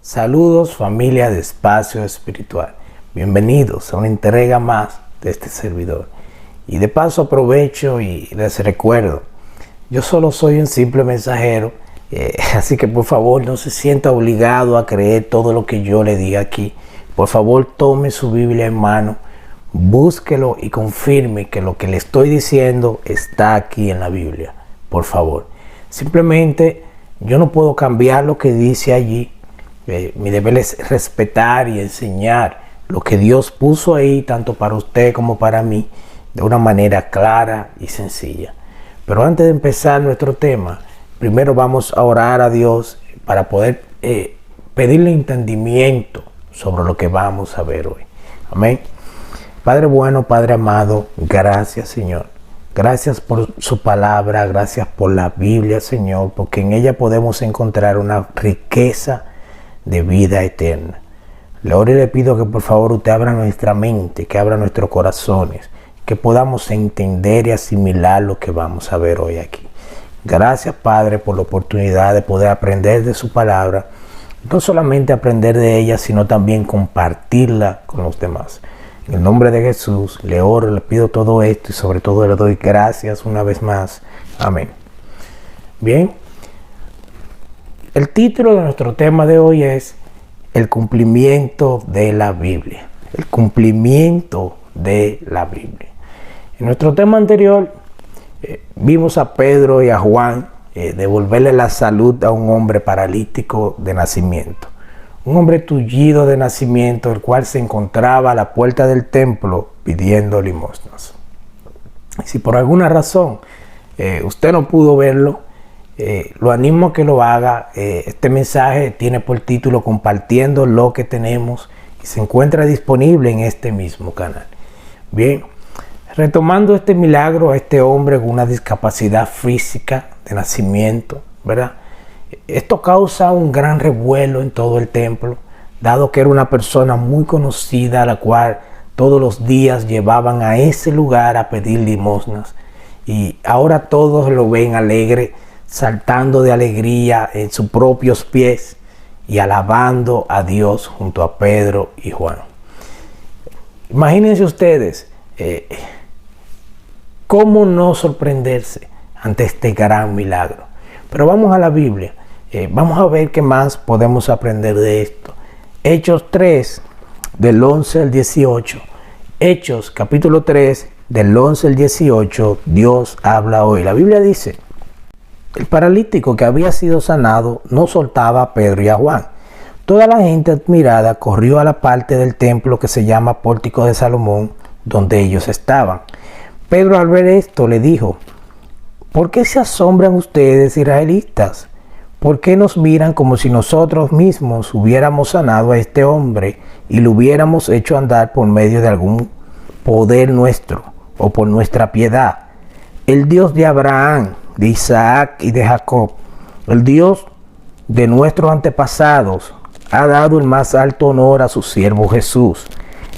Saludos familia de Espacio Espiritual, bienvenidos a una entrega más de este servidor. Y de paso aprovecho y les recuerdo, yo solo soy un simple mensajero, así que por favor no se sienta obligado a creer todo lo que yo le diga aquí. Por favor tome su Biblia en mano, búsquelo y confirme que lo que le estoy diciendo está aquí en la Biblia. Por favor, simplemente yo no puedo cambiar lo que dice allí. Mi deber es respetar y enseñar lo que Dios puso ahí, tanto para usted como para mí, de una manera clara y sencilla. Pero antes de empezar nuestro tema, primero vamos a orar a Dios para poder pedirle entendimiento sobre lo que vamos a ver hoy. Amén. Padre bueno, Padre amado, gracias Señor. Gracias por su palabra, gracias por la Biblia, Señor, porque en ella podemos encontrar una riqueza de vida eterna. Le oro y le pido que por favor usted abra nuestra mente, que abra nuestros corazones, que podamos entender y asimilar lo que vamos a ver hoy aquí. Gracias Padre por la oportunidad de poder aprender de su palabra, no solamente aprender de ella, sino también compartirla con los demás. En el nombre de Jesús le oro, le pido todo esto y sobre todo le doy gracias una vez más. Amén. Bien. El título de nuestro tema de hoy es el cumplimiento de la Biblia. El cumplimiento de la Biblia. En nuestro tema anterior vimos a Pedro y a Juan devolverle la salud a un hombre paralítico de nacimiento. Un hombre tullido de nacimiento, el cual se encontraba a la puerta del templo pidiendo limosnas. Si por alguna razón usted no pudo verlo, lo animo a que lo haga. Este mensaje tiene por título Compartiendo lo que tenemos y se encuentra disponible en este mismo canal. Bien, retomando este milagro a este hombre con una discapacidad física de nacimiento, ¿verdad? Esto causa un gran revuelo en todo el templo, dado que era una persona muy conocida a la cual todos los días llevaban a ese lugar a pedir limosnas. Y ahora todos lo ven alegre, saltando de alegría en sus propios pies y alabando a Dios junto a Pedro y Juan. Imagínense ustedes cómo no sorprenderse ante este gran milagro. Pero vamos a la Biblia, vamos a ver qué más podemos aprender de esto. Hechos 3, del 11 al 18. Hechos capítulo 3, del 11 al 18, Dios habla hoy. La Biblia dice: el paralítico que había sido sanado no soltaba a Pedro y a Juan. Toda la gente admirada corrió a la parte del templo que se llama Pórtico de Salomón, donde ellos estaban. Pedro, al ver esto, le dijo: ¿por qué se asombran ustedes, israelitas? ¿Por qué nos miran como si nosotros mismos hubiéramos sanado a este hombre y lo hubiéramos hecho andar por medio de algún poder nuestro o por nuestra piedad? El Dios de Abraham, de Isaac y de Jacob, el Dios de nuestros antepasados, ha dado el más alto honor a su siervo Jesús,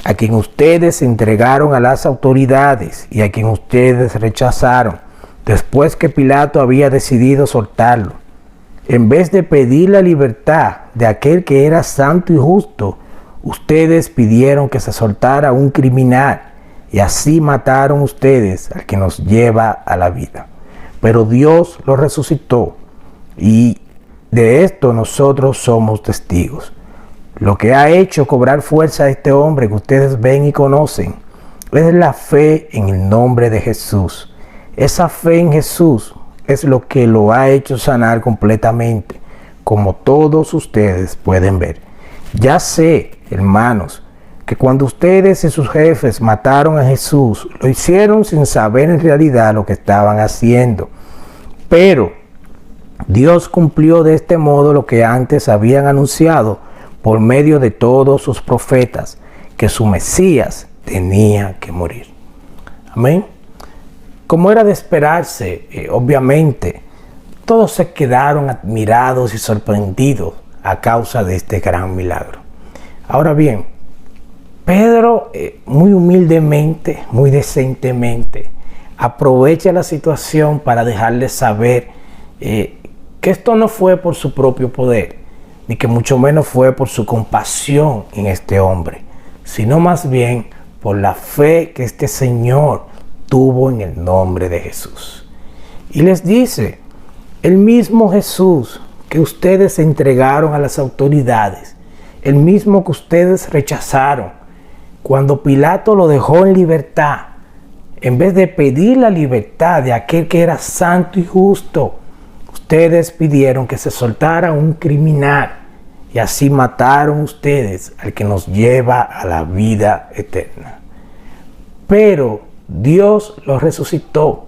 a quien ustedes entregaron a las autoridades y a quien ustedes rechazaron, después que Pilato había decidido soltarlo. En vez de pedir la libertad de aquel que era santo y justo, ustedes pidieron que se soltara un criminal, y así mataron ustedes al que nos lleva a la vida. Pero Dios lo resucitó, y de esto nosotros somos testigos. Lo que ha hecho cobrar fuerza a este hombre que ustedes ven y conocen es la fe en el nombre de Jesús. Esa fe en Jesús es lo que lo ha hecho sanar completamente, como todos ustedes pueden ver. Ya sé, hermanos, que cuando ustedes y sus jefes mataron a Jesús, lo hicieron sin saber en realidad lo que estaban haciendo. Pero Dios cumplió de este modo lo que antes habían anunciado por medio de todos sus profetas, que su Mesías tenía que morir. Amén. Como era de esperarse, obviamente, todos se quedaron admirados y sorprendidos a causa de este gran milagro. Ahora bien, Pedro, muy humildemente, muy decentemente, aprovecha la situación para dejarles saber que esto no fue por su propio poder. ni que mucho menos fue por su compasión en este hombre, sino más bien por la fe que este Señor tuvo en el nombre de Jesús. Y les dice, el mismo Jesús que ustedes entregaron a las autoridades, el mismo que ustedes rechazaron, cuando Pilato lo dejó en libertad, en vez de pedir la libertad de aquel que era santo y justo, ustedes pidieron que se soltara un criminal y así mataron ustedes al que nos lleva a la vida eterna. Pero Dios lo resucitó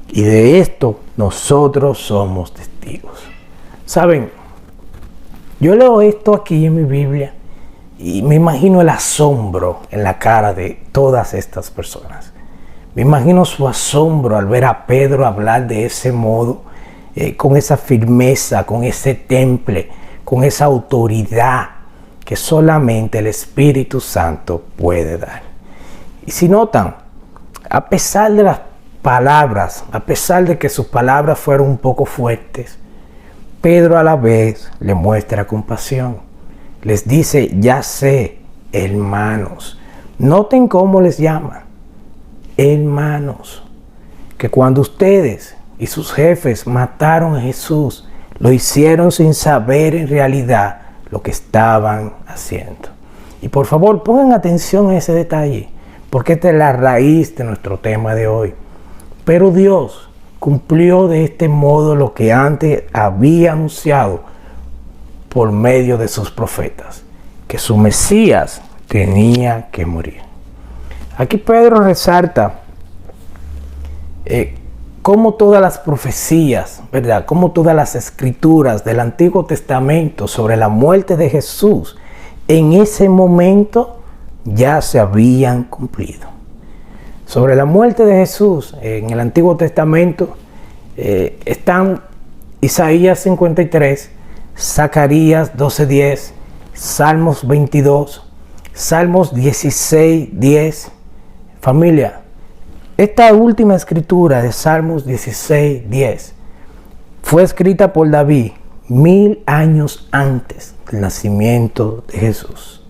y de esto nosotros somos testigos. ¿Saben? Yo leo esto aquí en mi Biblia y me imagino el asombro en la cara de todas estas personas. Me imagino su asombro al ver a Pedro hablar de ese modo, con esa firmeza, con ese temple, con esa autoridad que solamente el Espíritu Santo puede dar. Y si notan, a pesar de las palabras, a pesar de que sus palabras fueron un poco fuertes, Pedro a la vez le muestra compasión. Les dice, ya sé, hermanos. Noten cómo les llama. Hermanos. Que cuando ustedes y sus jefes mataron a Jesús, lo hicieron sin saber en realidad lo que estaban haciendo. Y por favor, pongan atención a ese detalle, porque esta es la raíz de nuestro tema de hoy. Pero Dios cumplió de este modo lo que antes había anunciado por medio de sus profetas, que su Mesías tenía que morir. Aquí Pedro resalta cómo todas las profecías, ¿verdad? Cómo todas las escrituras del Antiguo Testamento sobre la muerte de Jesús en ese momento ya se habían cumplido. Sobre la muerte de Jesús en el Antiguo Testamento están Isaías 53, Zacarías 12:10, Salmos 22, Salmos 16:10. Familia, esta última escritura de Salmos 16:10 fue escrita por David 1000 años antes del nacimiento de Jesús.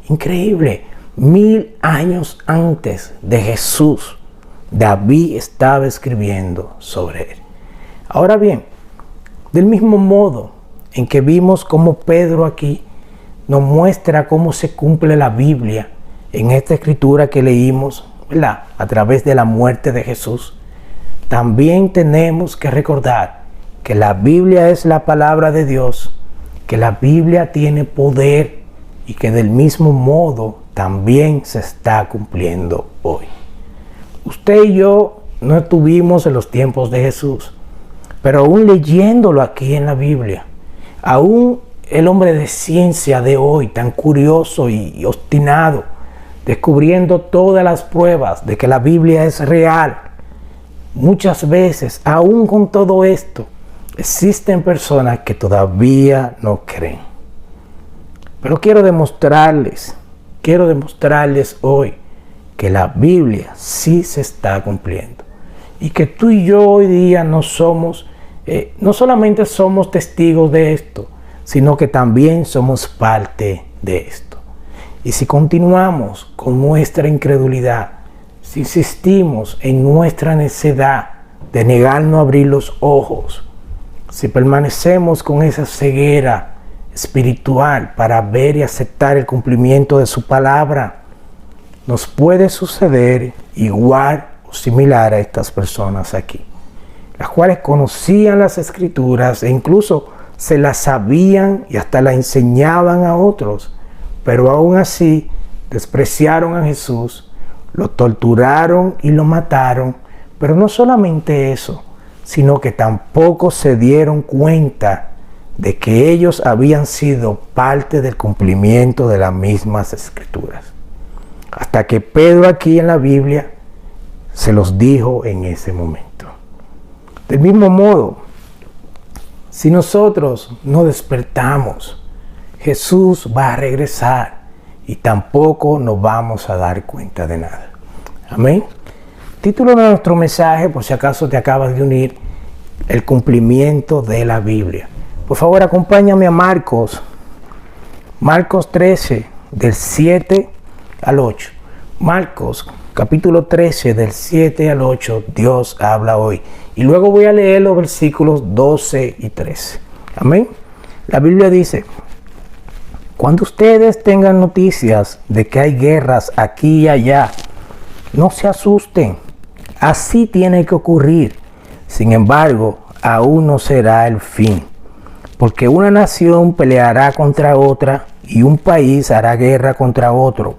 Increíble. 1000 años antes de Jesús, David estaba escribiendo sobre él. Ahora bien, del mismo modo en que vimos cómo Pedro aquí nos muestra cómo se cumple la Biblia en esta escritura que leímos, ¿verdad?, a través de la muerte de Jesús, también tenemos que recordar que la Biblia es la palabra de Dios, que la Biblia tiene poder y que del mismo modo también se está cumpliendo hoy. Usted y yo no estuvimos en los tiempos de Jesús, pero aún leyéndolo aquí en la Biblia, aún el hombre de ciencia de hoy, tan curioso y obstinado, descubriendo todas las pruebas de que la Biblia es real, muchas veces, aún con todo esto, existen personas que todavía no creen. Pero quiero demostrarles hoy que la Biblia sí se está cumpliendo y que tú y yo hoy día no solamente somos testigos de esto, sino que también somos parte de esto. Y si continuamos con nuestra incredulidad, si insistimos en nuestra necedad de negarnos a abrir los ojos, si permanecemos con esa ceguera espiritual para ver y aceptar el cumplimiento de su palabra, nos puede suceder igual o similar a estas personas aquí, las cuales conocían las escrituras e incluso se las sabían y hasta las enseñaban a otros, pero aún así despreciaron a Jesús, lo torturaron y lo mataron. Pero no solamente eso, sino que tampoco se dieron cuenta de que ellos habían sido parte del cumplimiento de las mismas escrituras. Hasta que Pedro aquí en la Biblia se los dijo en ese momento. Del mismo modo, si nosotros no despertamos, Jesús va a regresar y tampoco nos vamos a dar cuenta de nada. Amén. Título de nuestro mensaje, por si acaso te acabas de unir, el cumplimiento de la Biblia. Por favor, acompáñame a Marcos Marcos 13, del 7 al 8. Marcos, capítulo 13, del 7 al 8, Dios habla hoy. Y luego voy a leer los versículos 12 y 13. Amén. La Biblia dice: cuando ustedes tengan noticias de que hay guerras aquí y allá, no se asusten. Así tiene que ocurrir. Sin embargo, aún no será el fin. Porque una nación peleará contra otra y un país hará guerra contra otro.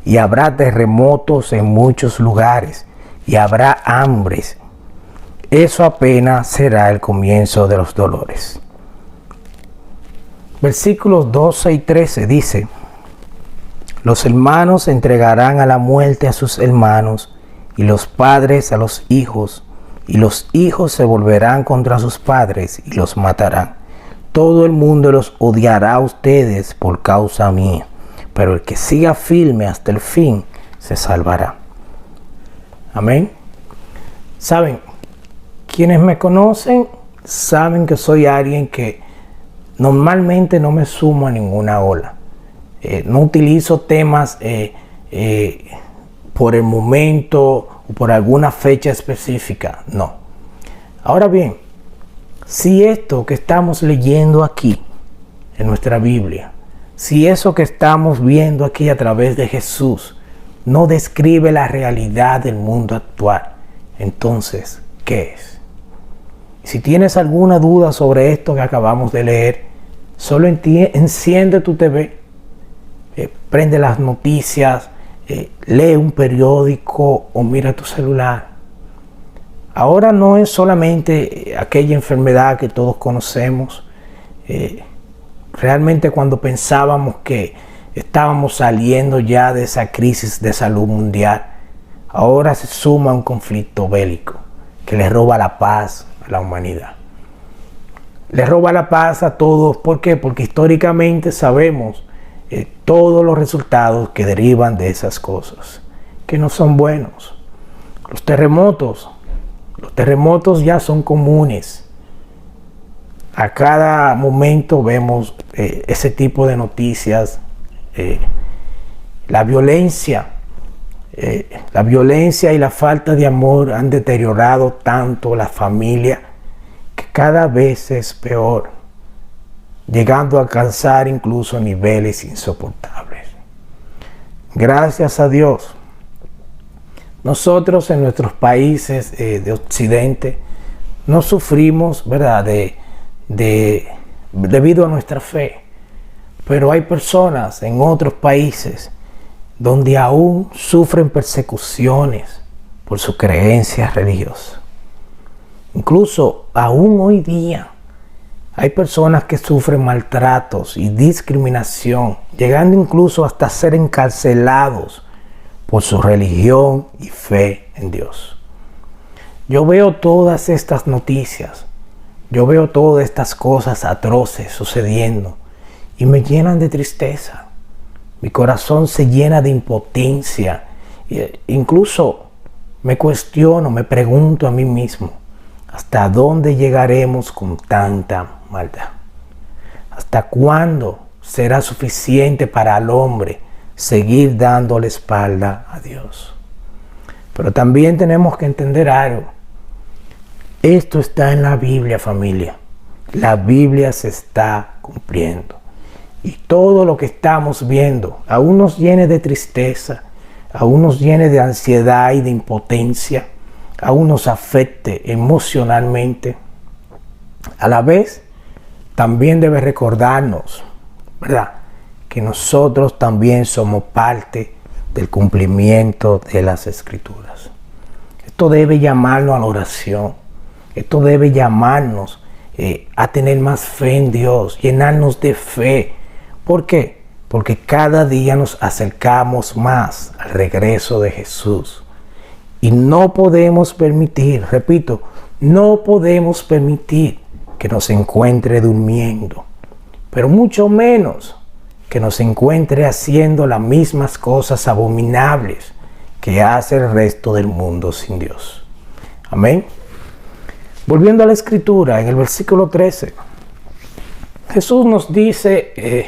Y habrá terremotos en muchos lugares y habrá hambres. Eso apenas será el comienzo de los dolores. Versículos 12 y 13 dice: los hermanos entregarán a la muerte a sus hermanos y los padres a los hijos, y los hijos se volverán contra sus padres y los matarán. Todo el mundo los odiará a ustedes por causa mía, pero el que siga firme hasta el fin se salvará. Amén. Saben, quienes me conocen saben que soy alguien que normalmente no me sumo a ninguna ola. No utilizo temas por el momento o por alguna fecha específica, no. Ahora bien, si esto que estamos leyendo aquí en nuestra Biblia, si eso que estamos viendo aquí a través de Jesús no describe la realidad del mundo actual, entonces, ¿qué es? Si tienes alguna duda sobre esto que acabamos de leer, solo enciende tu TV, prende las noticias, lee un periódico o mira tu celular. Ahora no es solamente aquella enfermedad que todos conocemos. Realmente cuando pensábamos que estábamos saliendo ya de esa crisis de salud mundial, ahora se suma un conflicto bélico que le roba la paz a la humanidad. Le roba la paz a todos. ¿Por qué? Porque históricamente sabemos todos los resultados que derivan de esas cosas, que no son buenos. Los terremotos ya son comunes. A cada momento vemos ese tipo de noticias. La violencia y la falta de amor han deteriorado tanto la familia que cada vez es peor, llegando a alcanzar incluso niveles insoportables. Gracias a Dios, nosotros en nuestros países de Occidente no sufrimos, ¿verdad?, debido a nuestra fe. Pero hay personas en otros países donde aún sufren persecuciones por su creencia religiosa. Incluso aún hoy día hay personas que sufren maltratos y discriminación, llegando incluso hasta ser encarcelados por su religión y fe en Dios. Yo veo todas estas noticias, yo veo todas estas cosas atroces sucediendo y me llenan de tristeza. Mi corazón se llena de impotencia. Incluso me cuestiono, me pregunto a mí mismo, ¿hasta dónde llegaremos con tanta maldad? ¿Hasta cuándo será suficiente para el hombre seguir dando la espalda a Dios? Pero también tenemos que entender algo. Esto está en la Biblia, familia. La Biblia se está cumpliendo. Y todo lo que estamos viendo aún nos llene de tristeza, aún nos llene de ansiedad y de impotencia, aún nos afecte emocionalmente. A la vez, también debe recordarnos, ¿verdad?, que nosotros también somos parte del cumplimiento de las Escrituras. Esto debe llamarnos a la oración. Esto debe llamarnos a tener más fe en Dios, llenarnos de fe. ¿Por qué? Porque cada día nos acercamos más al regreso de Jesús. Y no podemos permitir, repito, no podemos permitir que nos encuentre durmiendo, pero mucho menos que nos encuentre haciendo las mismas cosas abominables que hace el resto del mundo sin Dios. Amén. Volviendo a la Escritura, en el versículo 13, Jesús nos dice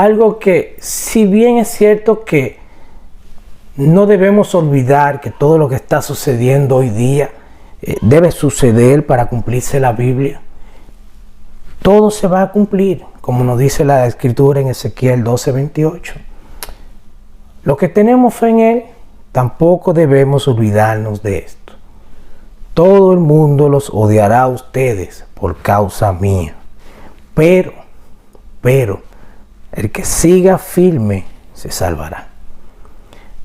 algo que, si bien es cierto que no debemos olvidar que todo lo que está sucediendo hoy día debe suceder para cumplirse la Biblia, todo se va a cumplir, como nos dice la Escritura en Ezequiel 12:28. Los que tenemos fe en Él, tampoco debemos olvidarnos de esto. Todo el mundo los odiará a ustedes por causa mía. Pero, el que siga firme se salvará.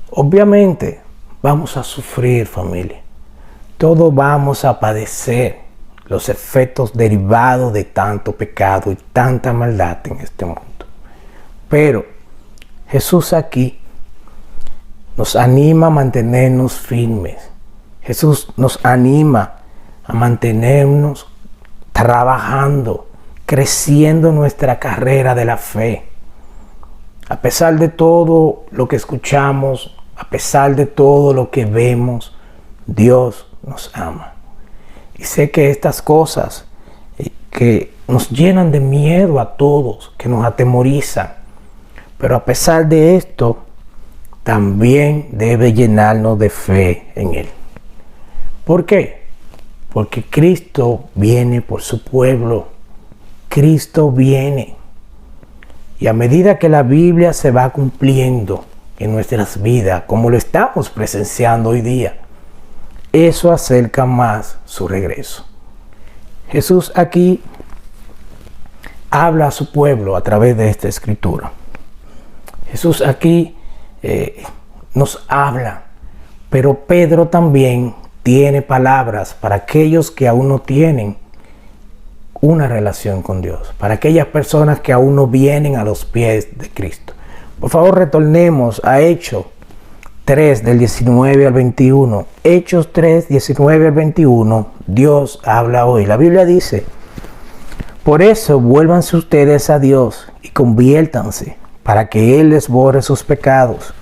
Obviamente, vamos a sufrir, familia. Todos vamos a padecer los efectos derivados de tanto pecado y tanta maldad en este mundo. Pero Jesús aquí nos anima a mantenernos firmes. Jesús nos anima a mantenernos trabajando, creciendo nuestra carrera de la fe. A pesar de todo lo que escuchamos, a pesar de todo lo que vemos, Dios nos ama. Y sé que estas cosas que nos llenan de miedo a todos, que nos atemorizan, pero a pesar de esto, también debe llenarnos de fe en Él. ¿Por qué? Porque Cristo viene por su pueblo. Cristo viene. Y a medida que la Biblia se va cumpliendo en nuestras vidas, como lo estamos presenciando hoy día, eso acerca más su regreso. Jesús aquí habla a su pueblo a través de esta escritura. Jesús aquí nos habla, pero Pedro también tiene palabras para aquellos que aún no tienen una relación con Dios, para aquellas personas que aún no vienen a los pies de Cristo. Por favor, retornemos a Hechos 3 del 19 al 21. Hechos 3, 19 al 21. Dios habla hoy. La Biblia dice: por eso vuélvanse ustedes a Dios y conviértanse, para que Él les borre sus pecados.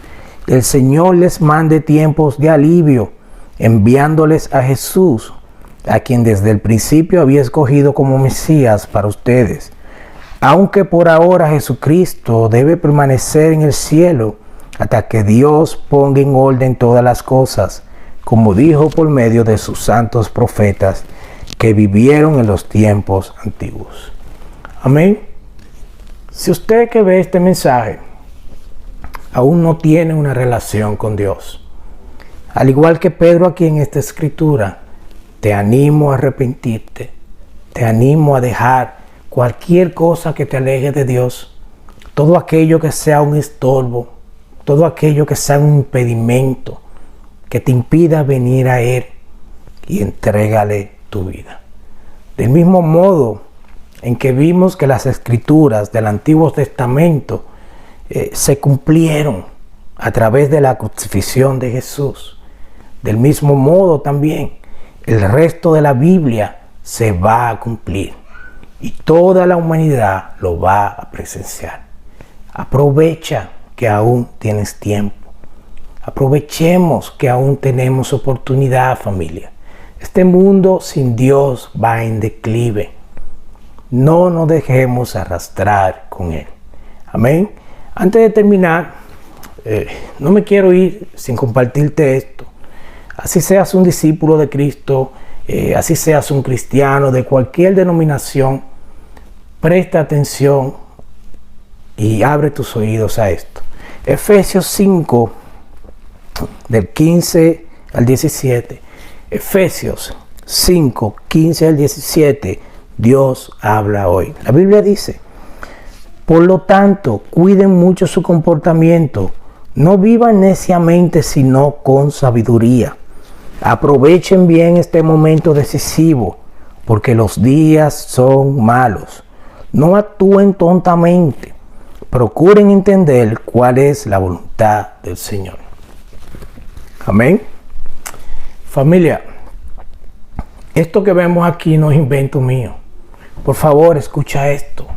El Señor les mande tiempos de alivio, enviándoles a Jesús, a quien desde el principio había escogido como Mesías para ustedes. Aunque por ahora Jesucristo debe permanecer en el cielo hasta que Dios ponga en orden todas las cosas, como dijo por medio de sus santos profetas que vivieron en los tiempos antiguos. Amén. Si usted que ve este mensaje aún no tiene una relación con Dios, al igual que Pedro aquí en esta escritura, te animo a arrepentirte, te animo a dejar cualquier cosa que te aleje de Dios, todo aquello que sea un estorbo, todo aquello que sea un impedimento que te impida venir a Él, y entrégale tu vida. Del mismo modo en que vimos que las escrituras del Antiguo Testamento se cumplieron a través de la crucifixión de Jesús, del mismo modo también el resto de la Biblia se va a cumplir y toda la humanidad lo va a presenciar. Aprovecha que aún tienes tiempo. Aprovechemos que aún tenemos oportunidad, familia. Este mundo sin Dios va en declive. No nos dejemos arrastrar con Él. Amén. Antes de terminar, no me quiero ir sin compartirte esto. Así seas un discípulo de Cristo, así seas un cristiano de cualquier denominación, presta atención y abre tus oídos a esto. Efesios 5, del 15 al 17. Efesios 5, 15 al 17. Dios habla hoy. La Biblia dice: por lo tanto, cuiden mucho su comportamiento. No vivan neciamente, sino con sabiduría. Aprovechen bien este momento decisivo, porque los días son malos. No actúen tontamente. Procuren entender cuál es la voluntad del Señor. Amén. Familia, esto que vemos aquí no es invento mío. Por favor, escucha esto.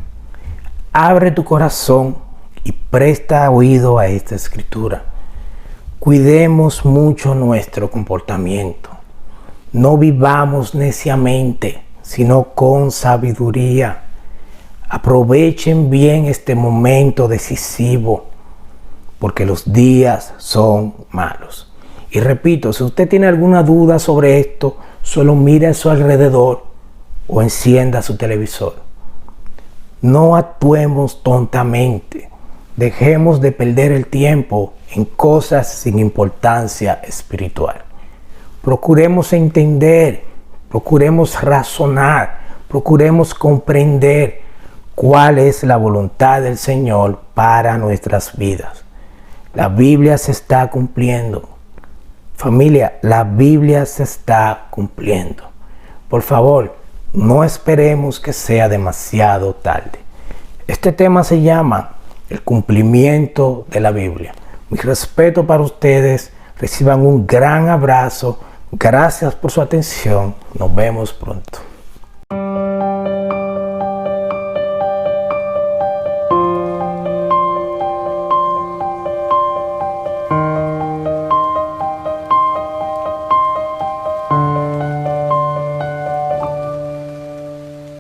Abre tu corazón y presta oído a esta escritura. Cuidemos mucho nuestro comportamiento. No vivamos neciamente, sino con sabiduría. Aprovechen bien este momento decisivo, porque los días son malos. Y repito, si usted tiene alguna duda sobre esto, solo mire a su alrededor o encienda su televisor. No actuemos tontamente. Dejemos de perder el tiempo en cosas sin importancia espiritual. Procuremos entender, procuremos razonar, procuremos comprender cuál es la voluntad del Señor para nuestras vidas. La Biblia se está cumpliendo. Familia, la Biblia se está cumpliendo. Por favor, no esperemos que sea demasiado tarde. Este tema se llama el cumplimiento de la Biblia. Mi respeto para ustedes. Reciban un gran abrazo. Gracias por su atención. Nos vemos pronto.